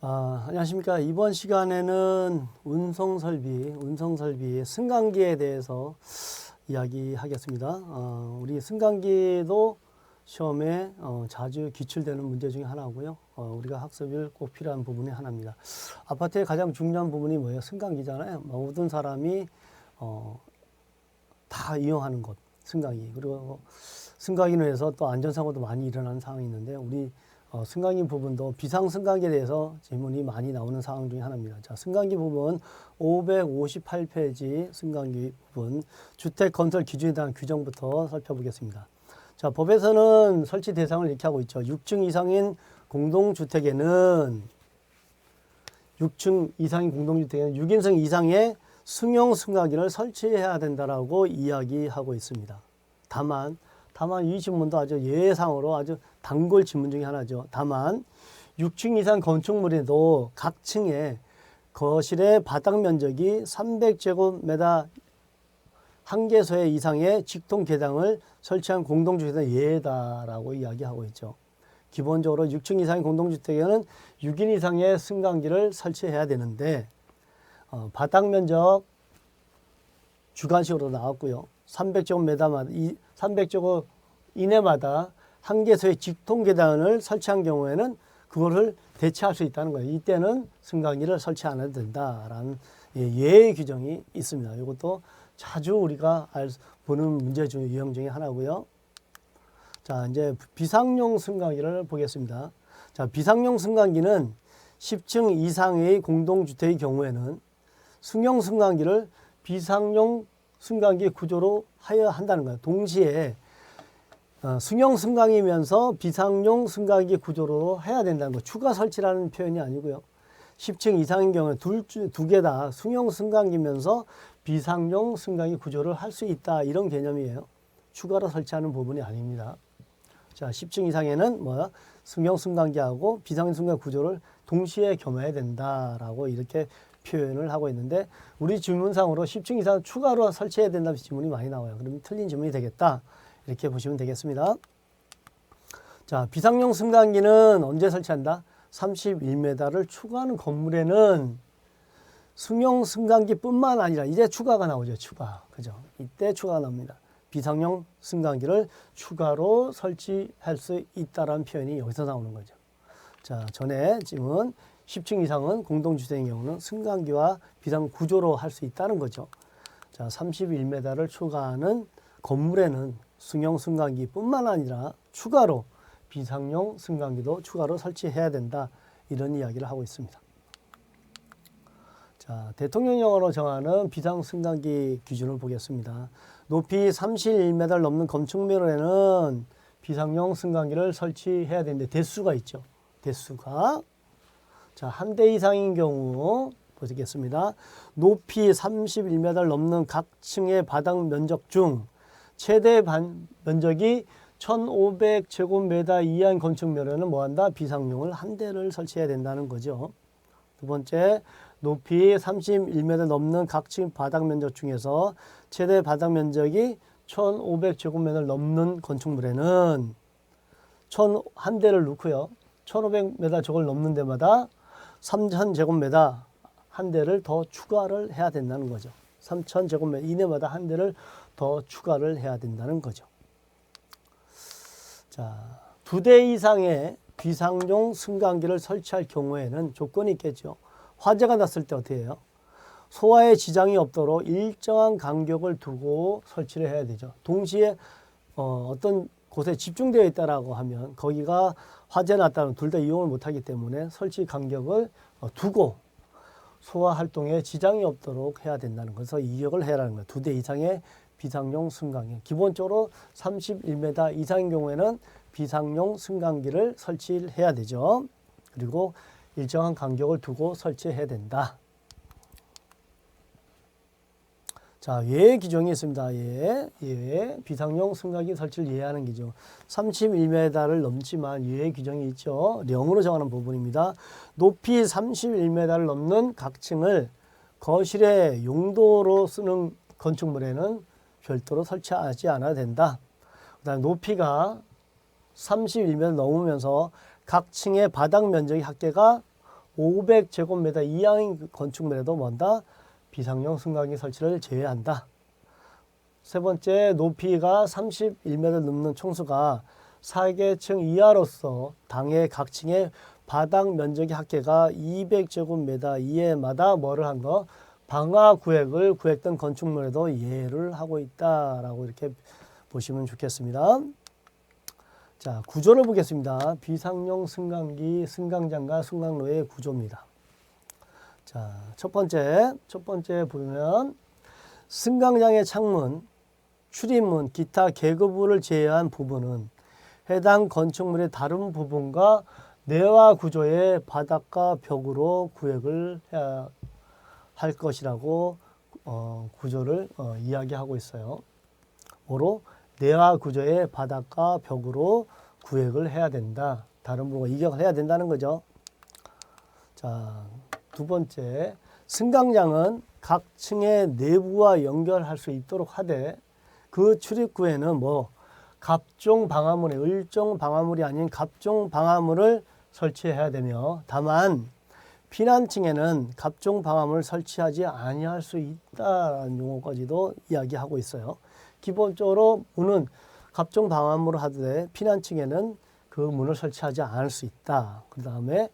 안녕하십니까. 이번 시간에는 운송설비 승강기에 대해서 이야기하겠습니다. 우리 승강기도 시험에 자주 기출되는 문제 중에 하나고요. 우리가 학습일 꼭 필요한 부분이 하나입니다. 아파트의 가장 중요한 부분이 뭐예요? 승강기잖아요. 모든 사람이 다 이용하는 곳, 승강기. 그리고 승강기로 해서 또 안전사고도 많이 일어나는 상황이 있는데 우리 승강기 부분도 비상승강기에 대해서 질문이 많이 나오는 상황 중에 하나입니다. 자, 승강기 부분 558페이지 승강기 부분 주택 건설 기준에 대한 규정부터 살펴보겠습니다. 자, 법에서는 설치 대상을 이렇게 하고 있죠. 6층 이상인 공동주택에는 6인승 이상의 승용 승강기를 설치해야 된다라고 이야기하고 있습니다. 다만 이 질문도 아주 예상으로 아주 단골 질문 중에 하나죠. 다만 6층 이상 건축물에도 각 층에 거실의 바닥 면적이 300제곱미터 한 개소의 이상의 직통 계단을 설치한 공동주택은 예외다라고 이야기하고 있죠. 기본적으로 6층 이상의 공동주택에는 6인 이상의 승강기를 설치해야 되는데 바닥 면적 주관식으로 나왔고요. 300제곱 이내마다 한 개소의 직통 계단을 설치한 경우에는 그거를 대체할 수 있다는 거예요. 이때는 승강기를 설치 안 해도 된다라는 예외 규정이 있습니다. 이것도 자주 우리가 보는 문제 중 유형 중에 하나고요. 자, 이제 비상용 승강기를 보겠습니다. 자, 비상용 승강기는 10층 이상의 공동주택의 경우에는 승용 승강기를 비상용 승강기 구조로 하여야 한다는 거예요. 동시에 승용 승강이면서 비상용 승강기 구조로 해야 된다는 거. 추가 설치라는 표현이 아니고요. 10층 이상인 경우에 두 개 다 승용 승강기면서 비상용 승강기 구조를 할 수 있다. 이런 개념이에요. 추가로 설치하는 부분이 아닙니다. 자, 10층 이상에는 승용 승강기하고 비상용 승강기 구조를 동시에 겸해야 된다라고 이렇게 표현을 하고 있는데 우리 질문상으로 10층 이상 추가로 설치해야 된다는 질문이 많이 나와요. 그러면 틀린 질문이 되겠다. 이렇게 보시면 되겠습니다. 자, 비상용 승강기는 언제 설치한다? 31m를 추가하는 건물에는 승용 승강기뿐만 아니라 이제 추가가 나오죠. 그죠? 이때 추가가 나옵니다. 비상용 승강기를 추가로 설치할 수 있다라는 표현이 여기서 나오는 거죠. 자, 전에 지금은 10층 이상은 공동주택의 경우는 승강기와 비상 구조로 할 수 있다는 거죠. 자, 31m를 추가하는 건물에는 승용 승강기뿐만 아니라 추가로 비상용 승강기도 추가로 설치해야 된다. 이런 이야기를 하고 있습니다. 자, 대통령령으로 정하는 비상 승강기 기준을 보겠습니다. 높이 31m를 넘는 건축물에는 비상용 승강기를 설치해야 되는데 대수가 있죠. 대수가 자, 한 대 이상인 경우 보겠습니다. 높이 31m를 넘는 각 층의 바닥 면적 중 최대 면적이 1500제곱미터 이하인 건축물에는 뭐한다? 비상용을 한 대를 설치해야 된다는 거죠. 두 번째, 높이 31m 넘는 각 층 바닥 면적 중에서 최대 바닥 면적이 1500제곱미터를 넘는 건축물에는 한 대를 넣고요. 1500m 저걸 넘는 데마다 3000제곱미터 한 대를 더 추가를 해야 된다는 거죠. 3000제곱미터 이내마다 한 대를 더 추가를 해야 된다는 거죠. 자, 2대 이상의 비상용 승강기를 설치할 경우에는 조건이 있겠죠. 화재가 났을 때 어떻게 해요? 소화에 지장이 없도록 일정한 간격을 두고 설치를 해야 되죠. 동시에 어떤 곳에 집중되어 있다라고 하면 거기가 화재 났다면 둘 다 이용을 못하기 때문에 설치 간격을 두고 소화 활동에 지장이 없도록 해야 된다는 것에서 이역을 해라는 거예요. 2대 이상의 비상용 승강기. 기본적으로 31m 이상인 경우에는 비상용 승강기를 설치해야 되죠. 그리고 일정한 간격을 두고 설치해야 된다. 자, 예외 규정이 있습니다. 예외. 비상용 승강기 설치를 예외하는 기준. 31m를 넘지만 예외 규정이 있죠. 0으로 정하는 부분입니다. 높이 31m를 넘는 각 층을 거실의 용도로 쓰는 건축물에는 별도로 설치하지 않아야 된다. 그 다음에 높이가 31m 넘으면서 각 층의 바닥 면적의 합계가 500제곱미터 이하의 건축물에도 뭔다? 비상용 승강기 설치를 제외한다. 세 번째, 높이가 31m 넘는 층수가 4개층 이하로서 당해 각 층의 바닥 면적의 합계가 200제곱미터 이하마다 뭐를 한 거? 방화 구획을 구획된 건축물에도 예를 하고 있다라고 이렇게 보시면 좋겠습니다. 자, 구조를 보겠습니다. 비상용 승강기, 승강장과 승강로의 구조입니다. 자, 첫 번째 보면 승강장의 창문, 출입문, 기타 계급부를 제외한 부분은 해당 건축물의 다른 부분과 내화 구조의 바닥과 벽으로 구획을 해야 할 것이라고 구조를 이야기하고 있어요. 뭐로? 내화 구조의 바닥과 벽으로 구획을 해야 된다. 다른 부분과 이격을 해야 된다는 거죠. 자, 두 번째, 승강장은 각 층의 내부와 연결할 수 있도록 하되 그 출입구에는 뭐 갑종 방화문에 을종 방화물이 아닌 갑종 방화물을 설치해야 되며 다만 피난층에는 갑종 방화문을 설치하지 아니할 수 있다는 용어까지도 이야기하고 있어요. 기본적으로 문은 갑종 방화문을 하되 피난층에는 그 문을 설치하지 않을 수 있다. 그 다음에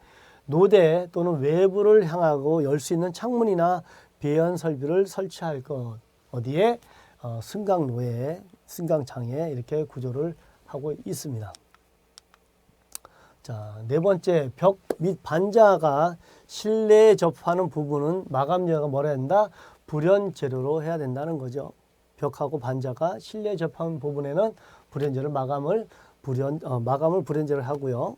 노대 또는 외부를 향하고 열 수 있는 창문이나 배연 설비를 설치할 것. 어디에? 승강로에, 승강장에 이렇게 구조를 하고 있습니다. 자, 네 번째, 벽 및 반자가 실내에 접하는 부분은 마감재가 뭐라 한다? 불연재료로 해야 된다는 거죠. 벽하고 반자가 실내에 접하는 부분에는 불연재로 마감을 불연재를 하고요.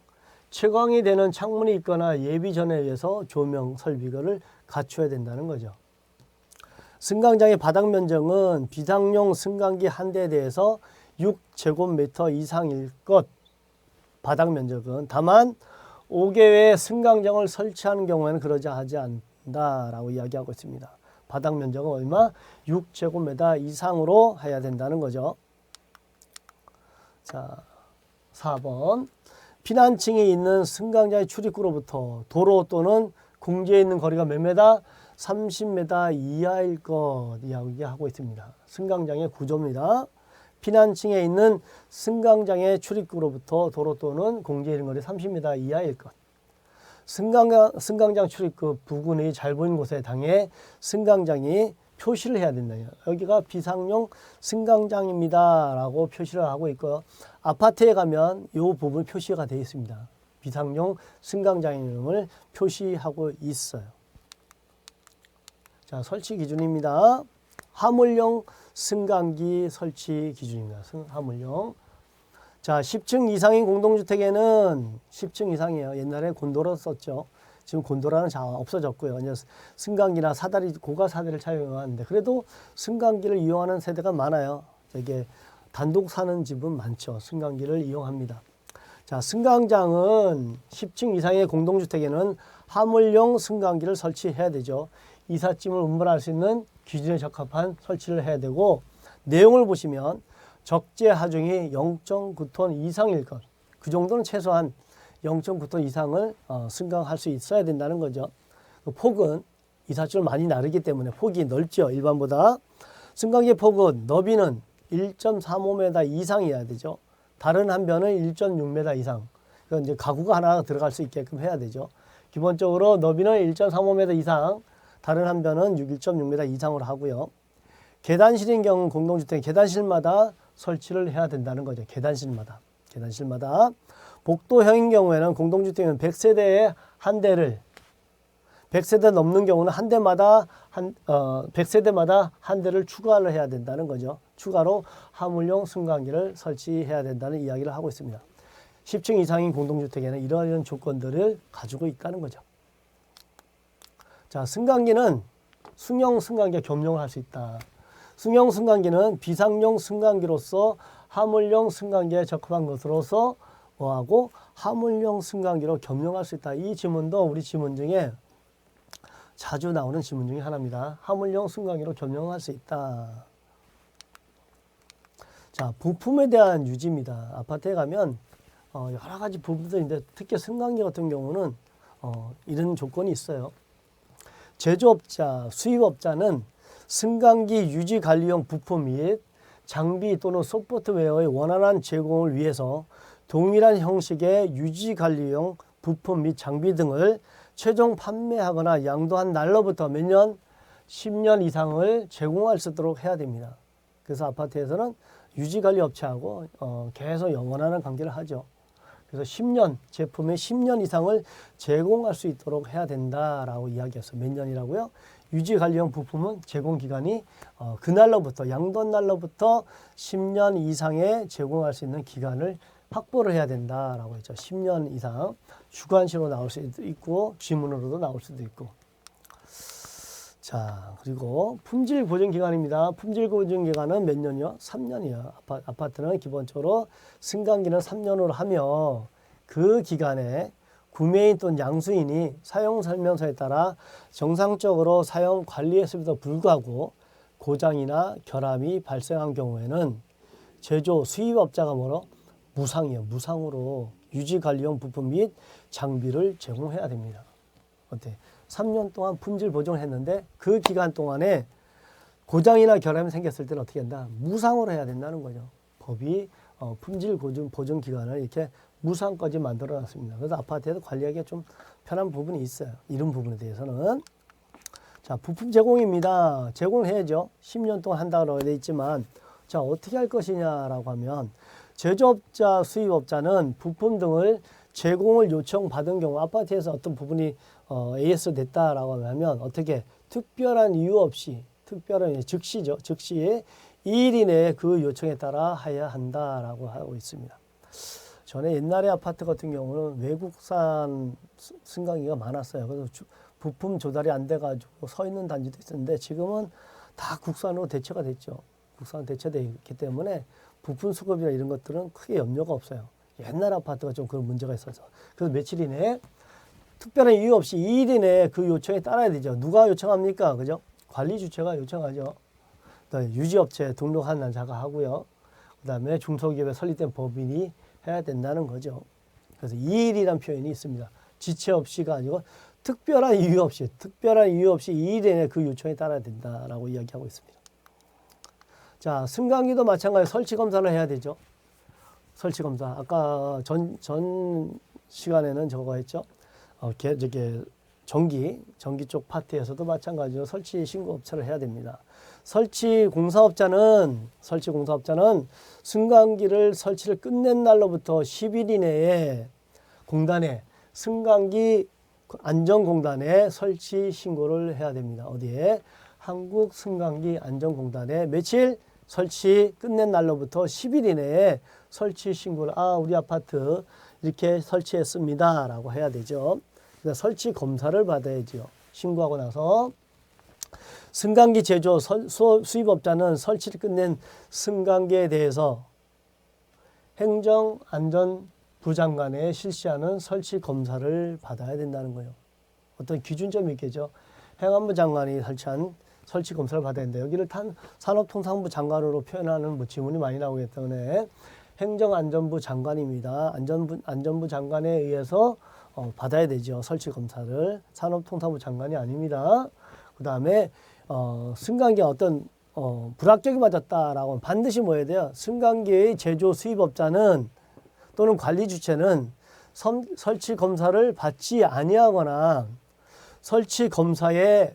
채광이 되는 창문이 있거나 예비전에 의해서 조명 설비를 갖춰야 된다는 거죠. 승강장의 바닥 면적은 비상용 승강기 한 대에 대해서 6제곱미터 이상일 것. 바닥 면적은 다만 5개의 승강장을 설치하는 경우에는 그러지 하지 않는다라고 이야기하고 있습니다. 바닥 면적은 얼마? 6제곱미터 이상으로 해야 된다는 거죠. 자, 4번. 피난층이 있는 승강장의 출입구로부터 도로 또는 공지에 있는 거리가 몇 미터? 30m 이하일 것 이야기하고 있습니다. 승강장의 구조입니다. 피난층에 있는 승강장의 출입구로부터 도로 또는 공지에 있는 거리 30m 이하일 것. 승강장 출입구 부근의 잘 보이는 곳에 당해 승강장이 표시를 해야 된다. 여기가 비상용 승강장입니다 라고 표시를 하고 있고요. 아파트에 가면 이 부분 표시가 되어 있습니다. 비상용 승강장임을 표시하고 있어요. 자, 설치 기준입니다. 화물용 승강기 설치 기준입니다. 화물용. 자, 10층 이상인 공동주택에는 10층 이상이에요. 옛날에 곤도라 썼죠. 지금 곤도라는 없어졌고요. 이제 승강기나 사다리, 고가 사다리를 사용하는데 그래도 승강기를 이용하는 세대가 많아요. 이게 단독 사는 집은 많죠. 승강기를 이용합니다. 자, 승강장은 10층 이상의 공동주택에는 화물용 승강기를 설치해야 되죠. 이삿짐을 운반할 수 있는 기준에 적합한 설치를 해야 되고 내용을 보시면 적재 하중이 0.9톤 이상일 것. 그 정도는 최소한 0.9톤 이상을 승강할 수 있어야 된다는 거죠. 그 폭은 이삿짐을 많이 나르기 때문에 폭이 넓죠. 일반보다. 승강기의 폭은 너비는 1.35m 이상이어야 되죠. 다른 한 변은 1.6m 이상. 그건 이제 가구가 하나 들어갈 수 있게끔 해야 되죠. 기본적으로 너비는 1.35m 이상, 다른 한 변은 1.6m 이상으로 하고요. 계단실인 경우 공동주택 계단실마다 설치를 해야 된다는 거죠. 계단실마다. 복도형인 경우에는 공동주택은 100세대에 한 대를 100세대 넘는 경우는 한 대마다 100세대마다 한 대를 추가를 해야 된다는 거죠. 추가로 화물용 승강기를 설치해야 된다는 이야기를 하고 있습니다. 10층 이상인 공동주택에는 이러한 조건들을 가지고 있다는 거죠. 자, 승강기는 승용 승강기와 겸용을 할 수 있다. 승용 승강기는 비상용 승강기로서 화물용 승강기에 적합한 것으로서 뭐하고 화물용 승강기로 겸용할 수 있다. 이 지문도 우리 지문 중에 자주 나오는 지문 중에 하나입니다. 화물용 승강기로 겸용할 수 있다. 자, 부품에 대한 유지입니다. 아파트에 가면 여러 가지 부품들인데 특히 승강기 같은 경우는 이런 조건이 있어요. 제조업자, 수입업자는 승강기 유지관리용 부품 및 장비 또는 소프트웨어의 원활한 제공을 위해서 동일한 형식의 유지관리용 부품 및 장비 등을 최종 판매하거나 양도한 날로부터 몇 년? 10년 이상을 제공할 수 있도록 해야 됩니다. 그래서 아파트에서는 유지관리업체하고 계속 원활한 관계를 하죠. 그래서 10년, 제품의 10년 이상을 제공할 수 있도록 해야 된다라고 이야기했어요. 몇 년이라고요? 유지관리용 부품은 제공기간이 그날로부터, 양도한 날로부터 10년 이상의 제공할 수 있는 기간을 확보를 해야 된다라고 했죠. 10년 이상. 주관식으로 나올 수도 있고 지문으로도 나올 수도 있고. 자, 그리고 품질 보증 기간입니다. 품질 보증 기간은 몇 년이요? 3년이요. 아파트는 기본적으로 승강기는 3년으로 하며 그 기간에 구매인 또는 양수인이 사용 설명서에 따라 정상적으로 사용 관리했음에도 불구하고 고장이나 결함이 발생한 경우에는 제조 수입업자가 뭐로? 무상이에요. 무상으로 유지관리용 부품 및 장비를 제공해야 됩니다. 어때? 3년 동안 품질 보증을 했는데 그 기간 동안에 고장이나 결함이 생겼을 때는 어떻게 한다? 무상으로 해야 된다는 거죠. 법이 품질 보증 기간을 이렇게 무상까지 만들어 놨습니다. 그래서 아파트에서 관리하기가 좀 편한 부분이 있어요. 이런 부분에 대해서는. 자, 부품 제공입니다. 제공해야죠. 10년 동안 한다고 되어 있지만, 자, 어떻게 할 것이냐라고 하면, 제조업자, 수입업자는 부품 등을 제공을 요청받은 경우, 아파트에서 어떤 부분이 AS 됐다라고 하면, 어떻게 특별한 이유 없이, 특별한 즉시죠. 즉시에 2일 이내에 그 요청에 따라 해야 한다라고 하고 있습니다. 전에 옛날에 아파트 같은 경우는 외국산 승강기가 많았어요. 그래서 부품 조달이 안 돼가지고 서 있는 단지도 있었는데 지금은 다 국산으로 대체가 됐죠. 국산으로 대체되어 있기 때문에 부품 수급이나 이런 것들은 크게 염려가 없어요. 옛날 아파트가 좀 그런 문제가 있어서. 그래서 며칠 이내에 특별한 이유 없이 2일 이내에 그 요청에 따라야 되죠. 누가 요청합니까? 그죠? 관리 주체가 요청하죠. 유지업체 등록한 자가 하고요. 그 다음에 중소기업에 설립된 법인이 해야 된다는 거죠. 그래서 2일이라는 표현이 있습니다. 지체 없이가 아니고 특별한 이유 없이 2일 이내에 그 요청에 따라야 된다라고 이야기하고 있습니다. 자, 승강기도 마찬가지로 설치 검사를 해야 되죠. 설치 검사. 아까 전 시간에는 저거 했죠. 전기 쪽 파트에서도 마찬가지로 설치 신고 업체를 해야 됩니다. 설치 공사업자는 승강기를 설치를 끝낸 날로부터 10일 이내에 공단에 승강기 안전공단에 설치 신고를 해야 됩니다. 어디에? 한국 승강기 안전공단에 며칠? 설치 끝낸 날로부터 10일 이내에 설치 신고를 우리 아파트 이렇게 설치했습니다 라고 해야 되죠. 그래서 설치 검사를 받아야죠. 신고하고 나서 승강기 제조 수입업자는 설치를 끝낸 승강기에 대해서 행정안전부 장관에 실시하는 설치 검사를 받아야 된다는 거예요. 어떤 기준점이 있겠죠. 행안부 장관이 설치한 설치 검사를 받아야 된다. 여기를 산업통상부 장관으로 표현하는 지문이 많이 나오기 때문에 행정안전부 장관입니다. 안전부 장관에 의해서 받아야 되죠. 설치 검사를. 산업통상부 장관이 아닙니다. 그 다음에 승강기가 어떤 불합격이 맞았다라고 하면 반드시 뭐 해야 돼요? 승강기의 제조 수입업자는 또는 관리 주체는 설치 검사를 받지 아니하거나 설치 검사에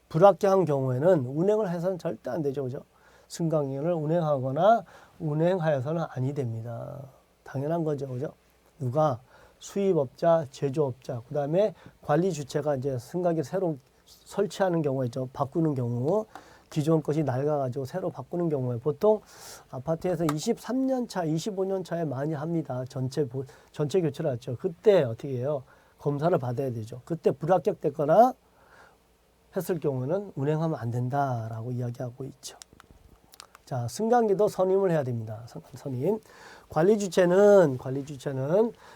불합격한 경우에는 운행을 해서는 절대 안 되죠. 그죠? 승강기를 운행하거나 운행하여서는 아니 됩니다. 당연한 거죠. 그죠? 누가? 수입업자, 제조업자, 그 다음에 관리 주체가 이제 승강기 새로 설치하는 경우에죠. 바꾸는 경우, 기존 것이 낡아가지고 새로 바꾸는 경우에 보통 아파트에서 23년 차, 25년 차에 많이 합니다. 전체 교체를 하죠. 그때 어떻게 해요? 검사를 받아야 되죠. 그때 불합격됐거나 했을 경우는 운행하면 안 된다라고 이야기하고 있죠. 자, 승강기도 선임을 해야 됩니다. 선임. 관리 주체는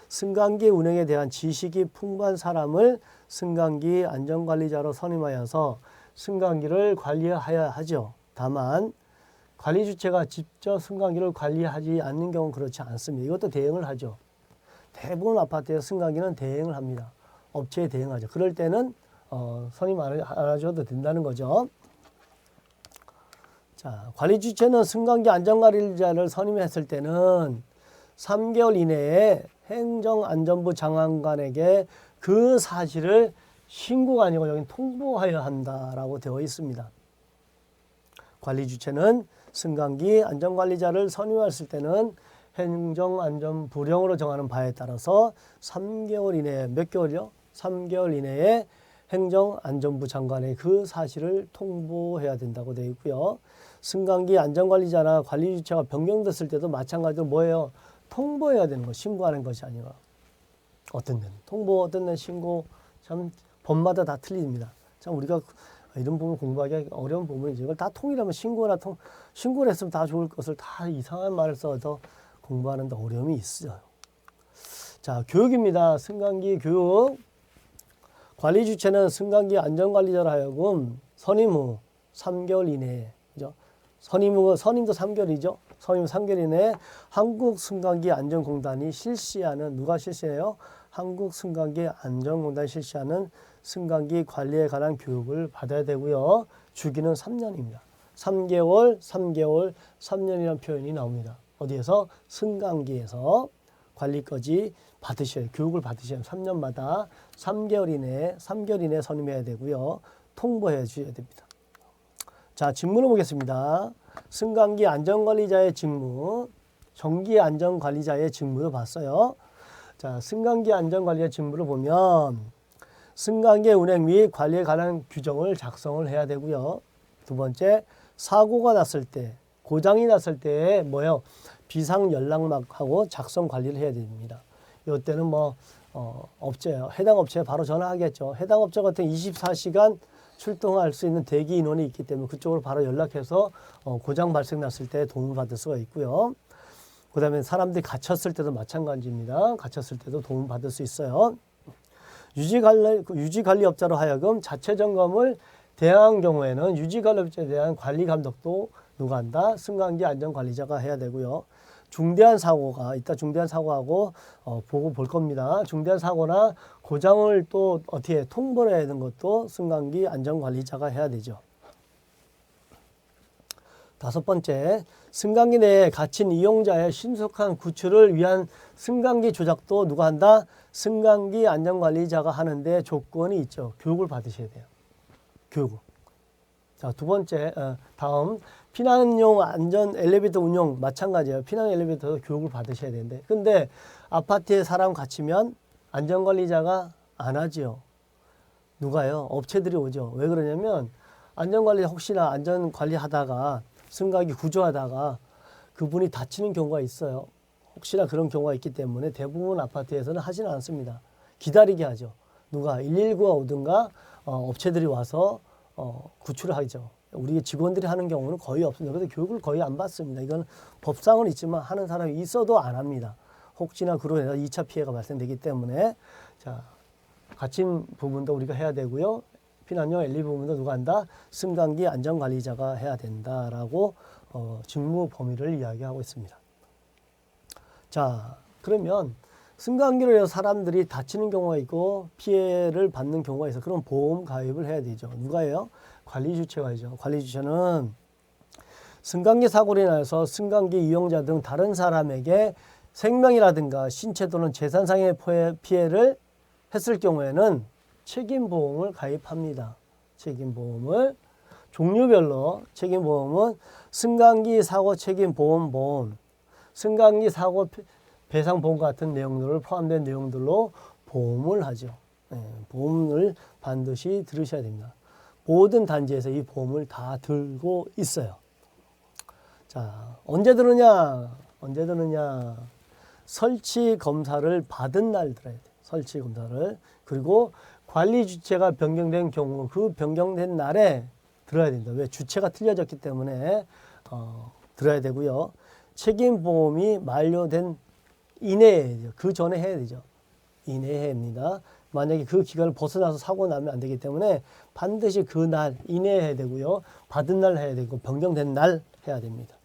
승강기 운행에 대한 지식이 풍부한 사람을 승강기 안전관리자로 선임하여서 승강기를 관리해야 하죠. 다만 관리 주체가 직접 승강기를 관리하지 않는 경우는 그렇지 않습니다. 이것도 대행을 하죠. 대부분 아파트에서 승강기는 대행을 합니다. 업체에 대응하죠. 그럴 때는 선임 안 하셔도 된다는 거죠. 자, 관리 주체는 승강기 안전관리자를 선임했을 때는 3개월 이내에 행정안전부 장관에게 그 사실을 신고가 아니고 여기 통보하여야 한다라고 되어 있습니다. 관리 주체는 승강기 안전관리자를 선임했을 때는 행정안전부령으로 정하는 바에 따라서 3개월 이내에 몇 개월이요? 3개월 이내에 행정안전부 장관에 그 사실을 통보해야 된다고 되어 있고요. 승강기 안전관리자나 관리 주체가 변경됐을 때도 마찬가지로 뭐예요? 통보해야 되는 거, 신고하는 것이 아니라 어떤 데는 통보, 어떤 데는 신고, 참 법마다 다 틀립니다. 참 우리가 이런 부분 공부하기 어려운 부분이죠. 이걸 다 통일하면 신고를 했으면 다 좋을 것을 다 이상한 말을 써서 공부하는 데 어려움이 있어요. 자, 교육입니다. 승강기 교육. 관리 주체는 승강기 안전관리자로 하여금 선임 후 3개월 이내에, 그죠? 선임도 3개월이죠. 선임 3개월 이내에 한국승강기안전공단이 실시하는, 누가 실시해요? 한국승강기안전공단이 실시하는 승강기 관리에 관한 교육을 받아야 되고요. 주기는 3년입니다. 3개월, 3년이라는 표현이 나옵니다. 어디에서? 승강기에서 관리까지 받으셔야, 교육을 받으셔야 3년마다 3개월 이내에 선임해야 되고요. 통보해 주셔야 됩니다. 자, 직무를 보겠습니다. 승강기 안전관리자의 직무, 전기 안전관리자의 직무도 봤어요. 자, 승강기 안전관리자 직무를 보면 승강기 운행 및 관리에 관한 규정을 작성을 해야 되고요. 두 번째, 사고가 났을 때, 고장이 났을 때 뭐예요? 비상 연락망하고 작성 관리를 해야 됩니다. 이때는 업체예요. 해당 업체에 바로 전화하겠죠. 해당 업체 같은 24시간 출동할 수 있는 대기 인원이 있기 때문에 그쪽으로 바로 연락해서 고장 발생났을 때 도움을 받을 수가 있고요. 그 다음에 사람들이 갇혔을 때도 마찬가지입니다. 갇혔을 때도 도움을 받을 수 있어요. 유지관리업자로 하여금 자체 점검을 대항한 경우에는 유지관리업자에 대한 관리 감독도 누가 한다? 승강기 안전관리자가 해야 되고요. 중대한 사고가 이따 중대한 사고하고 보고 볼 겁니다. 중대한 사고나 고장을 또 어떻게 통보를 해야 되는 것도 승강기 안전관리자가 해야 되죠. 다섯 번째, 승강기 내에 갇힌 이용자의 신속한 구출을 위한 승강기 조작도 누가 한다? 승강기 안전관리자가 하는데 조건이 있죠. 교육을 받으셔야 돼요. 교육. 자, 두 번째, 다음 피난용 안전 엘리베이터 운용 마찬가지예요. 피난 엘리베이터 교육을 받으셔야 되는데, 근데 아파트에 사람 갇히면 안전관리자가 안 하지요. 누가요? 업체들이 오죠. 왜 그러냐면 안전관리 혹시나 안전관리하다가 승강기 구조하다가 그분이 다치는 경우가 있어요. 혹시나 그런 경우가 있기 때문에 대부분 아파트에서는 하지는 않습니다. 기다리게 하죠. 누가 119가 오든가 업체들이 와서 구출을 하죠. 우리 직원들이 하는 경우는 거의 없습니다. 그래서 교육을 거의 안 받습니다. 이건 법상은 있지만 하는 사람이 있어도 안 합니다. 혹시나 그로 인해서 2차 피해가 발생되기 때문에 자, 갇힌 부분도 우리가 해야 되고요. 피난용 엘리 부분도 누가 한다? 승강기 안전관리자가 해야 된다라고 직무 범위를 이야기하고 있습니다. 자, 그러면 승강기로 해서 사람들이 다치는 경우가 있고 피해를 받는 경우가 있어. 그럼 보험 가입을 해야 되죠. 누가 해요? 관리 주체가 하죠. 관리 주체는 승강기 사고로 인해서 승강기 이용자 등 다른 사람에게 생명이라든가 신체 또는 재산상의 피해를 했을 경우에는 책임보험을 가입합니다. 책임보험을 종류별로 책임보험은 승강기 사고 책임보험, 승강기 사고 배상보험 같은 내용들을 포함된 내용들로 보험을 하죠. 보험을 반드시 들으셔야 됩니다. 모든 단지에서 이 보험을 다 들고 있어요. 자, 언제 들으냐? 설치 검사를 받은 날 들어야 돼요. 설치 검사를. 그리고 관리 주체가 변경된 경우 그 변경된 날에 들어야 된다. 왜? 주체가 틀려졌기 때문에 들어야 되고요. 책임보험이 만료된 이내에 그 전에 해야 되죠. 이내에 해야 합니다. 만약에 그 기간을 벗어나서 사고 나면 안 되기 때문에 반드시 그 날 이내에 해야 되고요. 받은 날 해야 되고 변경된 날 해야 됩니다.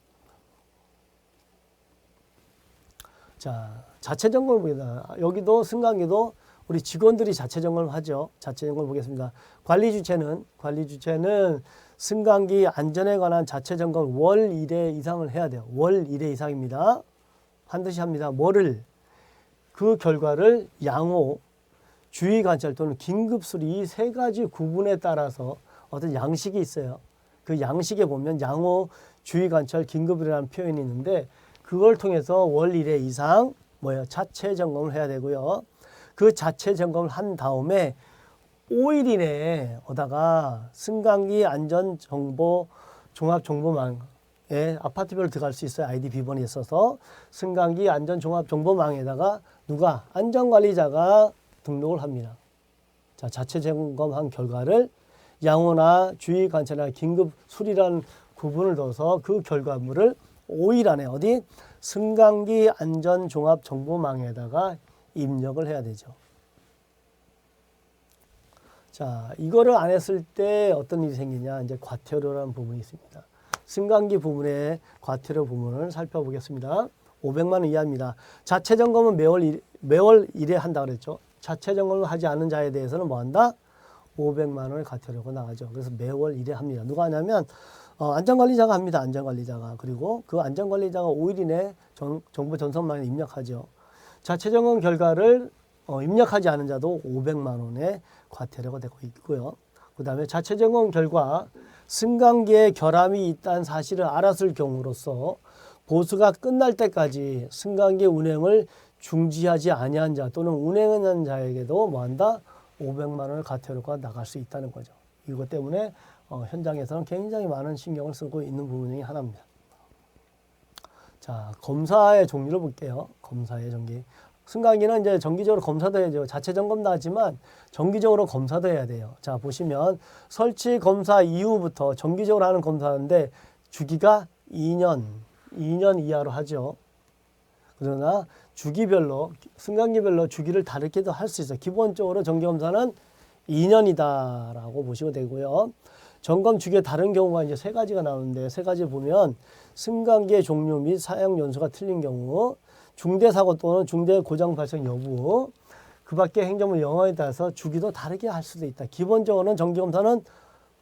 자, 자체 점검을 보겠다. 여기도 승강기도 우리 직원들이 자체 점검하죠. 자체 점검 보겠습니다. 관리 주체는 승강기 안전에 관한 자체 점검 월 1회 이상을 해야 돼요. 월 1회 이상입니다. 반드시 합니다. 뭐를? 그 결과를 양호, 주의 관찰 또는 긴급 수리 이 세 가지 구분에 따라서 어떤 양식이 있어요. 그 양식에 보면 양호, 주의 관찰, 긴급이라는 표현이 있는데 그걸 통해서 월 1회 이상 자체 점검을 해야 되고요. 그 자체 점검을 한 다음에 5일 이내에 오다가 승강기 안전정보 종합정보망에 아파트별로 들어갈 수 있어요. 아이디 비번이 있어서 승강기 안전종합정보망에다가 누가 안전관리자가 등록을 합니다. 자, 자체 점검한 결과를 양호나 주의 관찰이나 긴급 수리라는 구분을 둬서 그 결과물을 5일 안에 어디 승강기 안전종합정보망에다가 입력을 해야 되죠. 자, 이거를 안 했을 때 어떤 일이 생기냐? 이제 과태료라는 부분이 있습니다. 승강기 부분의 과태료 부분을 살펴보겠습니다. 500만 원 이하입니다. 자체 점검은 매월 1회 한다 그랬죠. 자체 점검을 하지 않은 자에 대해서는 뭐 한다? 500만 원의 과태료가 나가죠. 그래서 매월 1회 합니다. 누가 하냐면 안전관리자가 합니다. 안전관리자가. 그리고 그 안전관리자가 5일 이내 정보 전송망에 입력하죠. 자체 점검 결과를 입력하지 않은 자도 500만 원의 과태료가 되고 있고요. 그 다음에 자체 점검 결과 승강기에 결함이 있다는 사실을 알았을 경우로서 보수가 끝날 때까지 승강기 운행을 중지하지 아니한 자 또는 운행한 자에게도 뭐한다? 500만 원의 과태료가 나갈 수 있다는 거죠. 이것 때문에 현장에서는 굉장히 많은 신경을 쓰고 있는 부분 중에 하나입니다. 자, 검사의 종류를 볼게요. 검사의 종류. 승강기는 이제 정기적으로 검사도 해야죠. 자체 점검도 하지만 정기적으로 검사도 해야 돼요. 자, 보시면 설치 검사 이후부터 정기적으로 하는 검사인데 주기가 2년 이하로 하죠. 그러나 주기별로, 승강기별로 주기를 다르게도 할 수 있어요. 기본적으로 정기검사는 2년이다라고 보시면 되고요. 점검 주기가 다른 경우가 이제 세 가지가 나오는데 세 가지 보면 승강기의 종류 및 사용 연수가 틀린 경우, 중대사고 또는 중대 고장 발생 여부, 그 밖에 행정물 영향에 따라서 주기도 다르게 할 수도 있다. 기본적으로는 정기검사는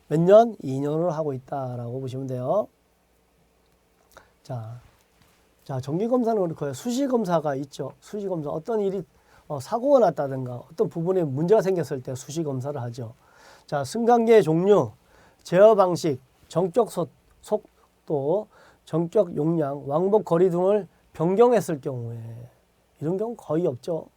몇 년? 2년으로 하고 있다라고 보시면 돼요. 자, 정기검사는 그렇고요. 수시검사가 있죠. 수시검사 어떤 일이 사고가 났다든가 어떤 부분에 문제가 생겼을 때 수시검사를 하죠. 자, 승강기의 종류, 제어 방식, 정적 속도, 정적 용량, 왕복 거리 등을 변경했을 경우에 이런 경우 거의 없죠.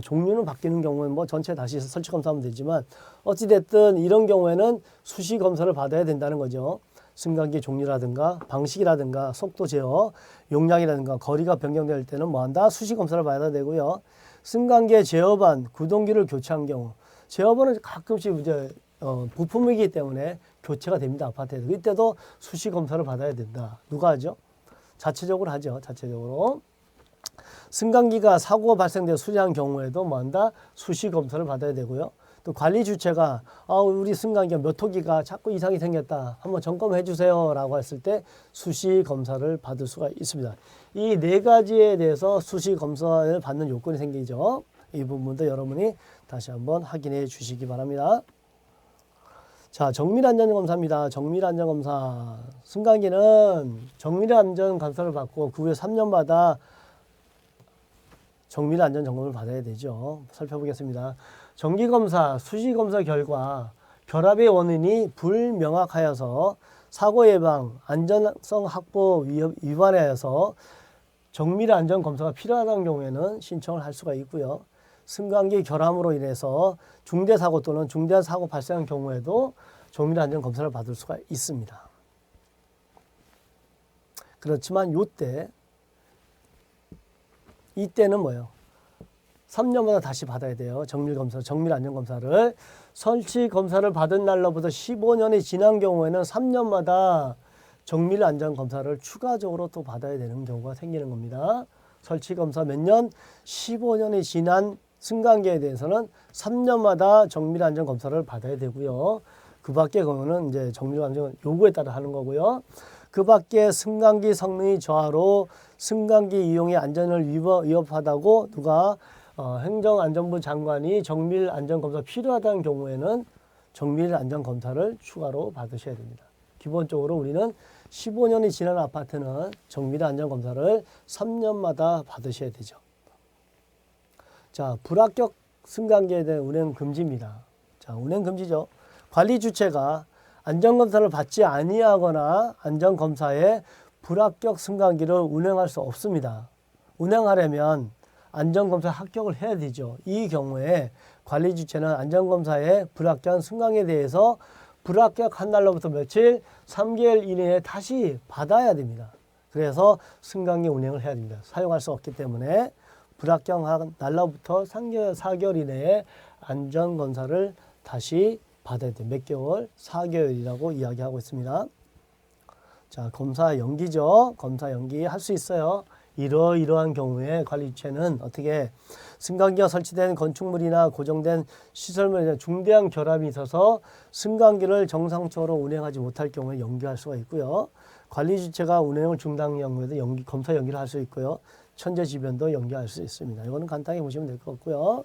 종류는 바뀌는 경우는 뭐 전체 다시 설치 검사하면 되지만 어찌됐든 이런 경우에는 수시 검사를 받아야 된다는 거죠. 승강기 종류라든가 방식이라든가 속도 제어, 용량이라든가 거리가 변경될 때는 뭐한다? 수시 검사를 받아야 되고요. 승강기의 제어반, 구동기를 교체한 경우, 제어반은 가끔씩 이제 부품이기 때문에 교체가 됩니다. 아파트에서. 이때도 수시 검사를 받아야 된다. 누가 하죠? 자체적으로 하죠. 자체적으로. 승강기가 사고가 발생되어 수리한 경우에도 뭐한다? 수시 검사를 받아야 되고요. 또 관리 주체가 우리 승강기가 몇 호기가 자꾸 이상이 생겼다. 한번 점검해 주세요. 라고 했을 때 수시 검사를 받을 수가 있습니다. 이 네 가지에 대해서 수시 검사를 받는 요건이 생기죠. 이 부분도 여러분이 다시 한번 확인해 주시기 바랍니다. 자, 정밀안전검사입니다. 정밀안전검사. 승강기는 정밀안전검사를 받고 그 후에 3년마다 정밀안전점검을 받아야 되죠. 살펴보겠습니다. 정기검사, 수시검사 결과 결합의 원인이 불명확하여서 사고 예방, 안전성 확보 위반하여서 정밀안전검사가 필요하다는 경우에는 신청을 할 수가 있고요. 승강기 결함으로 인해서 중대사고 또는 중대사고 발생한 경우에도 정밀안전검사를 받을 수가 있습니다. 그렇지만 이때는 뭐예요? 3년마다 다시 받아야 돼요. 정밀안전검사를. 설치검사를 받은 날로부터 15년이 지난 경우에는 3년마다 정밀안전검사를 추가적으로 또 받아야 되는 경우가 생기는 겁니다. 설치검사 몇 년? 15년이 지난 승강기에 대해서는 3년마다 정밀안전검사를 받아야 되고요. 그 밖에 그거는 이제 정밀안전 요구에 따라 하는 거고요. 그 밖에 승강기 성능이 저하로 승강기 이용의 안전을 위협하다고 누가 행정안전부 장관이 정밀 안전검사 필요하다는 경우에는 정밀 안전검사를 추가로 받으셔야 됩니다. 기본적으로 우리는 15년이 지난 아파트는 정밀 안전검사를 3년마다 받으셔야 되죠. 자, 불합격 승강기에 대한 운행 금지입니다. 자, 운행 금지죠. 관리 주체가 안전검사를 받지 아니하거나 안전검사에 불합격 승강기를 운행할 수 없습니다. 운행하려면 안전검사 합격을 해야 되죠. 이 경우에 관리 주체는 안전검사에 불합격한 승강에 대해서 불합격한 날로부터 며칠 3개월 이내에 다시 받아야 됩니다. 그래서 승강기 운행을 해야 됩니다. 사용할 수 없기 때문에 불합격한 날로부터 3개월, 4개월 이내에 안전검사를 다시 받아야 돼요. 몇 개월? 4개월이라고 이야기하고 있습니다. 자, 검사 연기죠. 검사 연기 할 수 있어요. 이러한 경우에 관리 주체는 어떻게 승강기가 설치된 건축물이나 고정된 시설물에 중대한 결함이 있어서 승강기를 정상적으로 운행하지 못할 경우에 연기할 수가 있고요. 관리 주체가 운행을 중단한 경우에도 검사 연기를 할 수 있고요. 천재지변도 연기할 수 있습니다. 이거는 간단히 보시면 될 것 같고요.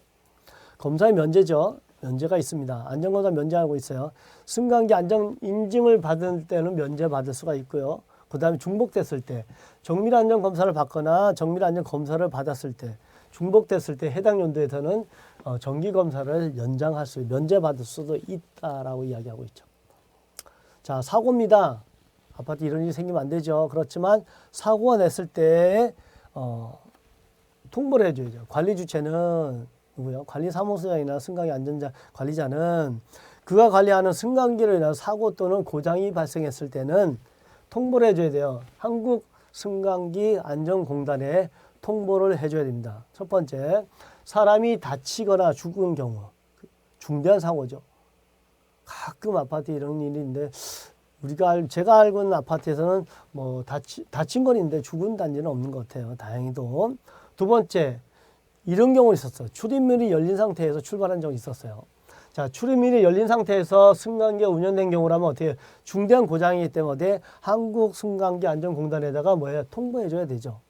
검사의 면제죠. 면제가 있습니다. 안전검사 면제하고 있어요. 승강기 안전 인증을 받을 때는 면제받을 수가 있고요. 그 다음에 중복됐을 때 정밀안전검사를 받거나 정밀안전검사를 받았을 때 중복됐을 때 해당 연도에서는 정기검사를 연장할 수 면제받을 수도 있다라고 이야기하고 있죠. 자, 사고입니다. 아파트 이런 일이 생기면 안 되죠. 그렇지만 사고가 냈을 때 통보를 해줘야죠. 관리 주체는 누구요? 관리사무소장이나 승강기 안전자 관리자는 그가 관리하는 승강기로 인한 사고 또는 고장이 발생했을 때는 통보를 해줘야 돼요. 한국승강기안전공단에 통보를 해줘야 됩니다. 첫 번째, 사람이 다치거나 죽은 경우, 중대한 사고죠. 가끔 아파트에 이런 일이 있는데 제가 알고 있는 아파트에서는 뭐 다친 건 있는데 죽은 단지는 없는 것 같아요. 다행히도. 두 번째, 이런 경우 있었어요. 출입문이 열린 상태에서 출발한 적이 있었어요. 자, 출입문이 열린 상태에서 승강기가 운영된 경우라면 어떻게 중대한 고장이기 때문에 한국승강기안전공단에다가 통보해줘야 되죠.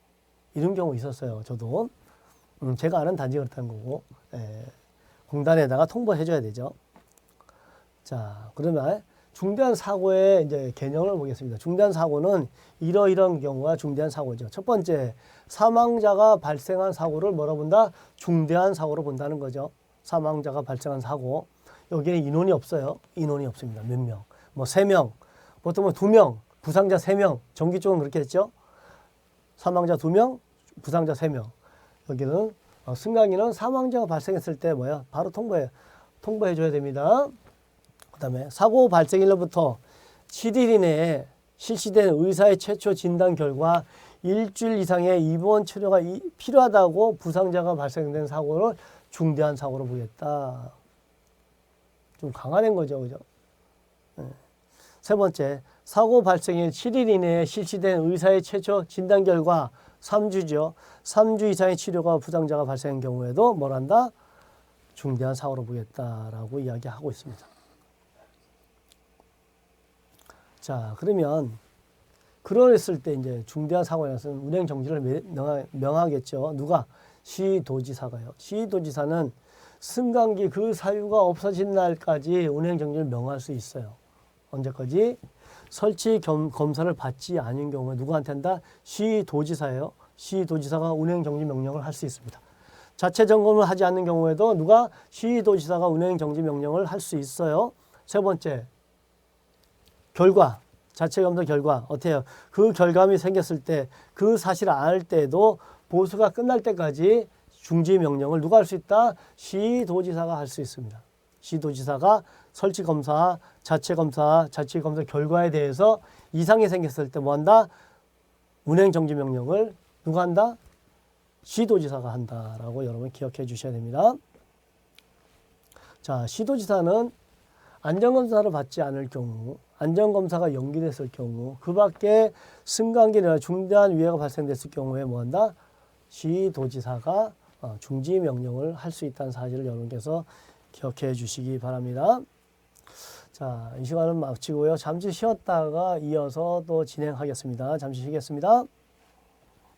이런 경우 있었어요. 저도 제가 아는 단지 그렇다는 거고 공단에다가 통보해줘야 되죠. 자, 그러면 중대한 사고의 이제 개념을 보겠습니다. 중대한 사고는 이러이러한 경우가 중대한 사고죠. 첫 번째, 사망자가 발생한 사고를 뭐라 본다? 중대한 사고로 본다는 거죠. 사망자가 발생한 사고. 여기에는 인원이 없어요. 인원이 없습니다. 몇 명? 뭐 3명, 보통은 2명, 부상자 3명. 전기 쪽은 그렇게 했죠. 사망자 2명, 부상자 3명. 여기는 승강기는 사망자가 발생했을 때 바로 통보해줘야 됩니다. 그 다음에 사고 발생일로부터 7일 이내에 실시된 의사의 최초 진단 결과 일주일 이상의 입원 치료가 필요하다고 부상자가 발생된 사고를 중대한 사고로 보겠다. 좀 강화된 거죠. 그죠? 세 번째, 사고 발생일 7일 이내에 실시된 의사의 최초 진단 결과 3주죠. 3주 이상의 치료가 부상자가 발생한 경우에도 뭐란다? 중대한 사고로 보겠다라고 이야기하고 있습니다. 자, 그러면 그랬을 때 이제 중대한 사고에 대해서는 운행 정지를 명하겠죠. 누가? 시도지사가요. 시도지사는 승강기 그 사유가 없어진 날까지 운행 정지를 명할 수 있어요. 언제까지? 설치 검사를 받지 않은 경우에 누구한테 한다? 시도지사예요. 시도지사가 운행 정지 명령을 할 수 있습니다. 자체 점검을 하지 않는 경우에도 누가? 시도지사가 운행 정지 명령을 할 수 있어요. 세 번째, 결과. 자체 검사 결과 어때요? 그 결과물이 생겼을 때 그 사실을 알 때에도 보수가 끝날 때까지 중지 명령을 누가 할 수 있다? 시도지사가 할 수 있습니다. 시도지사가 설치 검사, 자체 검사 결과에 대해서 이상이 생겼을 때 뭐 한다? 운행 정지 명령을 누가 한다? 시도지사가 한다라고 여러분 기억해 주셔야 됩니다. 자, 시도지사는 안전검사를 받지 않을 경우, 안전검사가 연기됐을 경우, 그 밖에 승강기나 중대한 위해가 발생됐을 경우에 뭐 한다? 시도지사가 중지 명령을 할 수 있다는 사실을 여러분께서 기억해 주시기 바랍니다. 자, 이 시간은 마치고요. 잠시 쉬었다가 이어서 또 진행하겠습니다. 잠시 쉬겠습니다.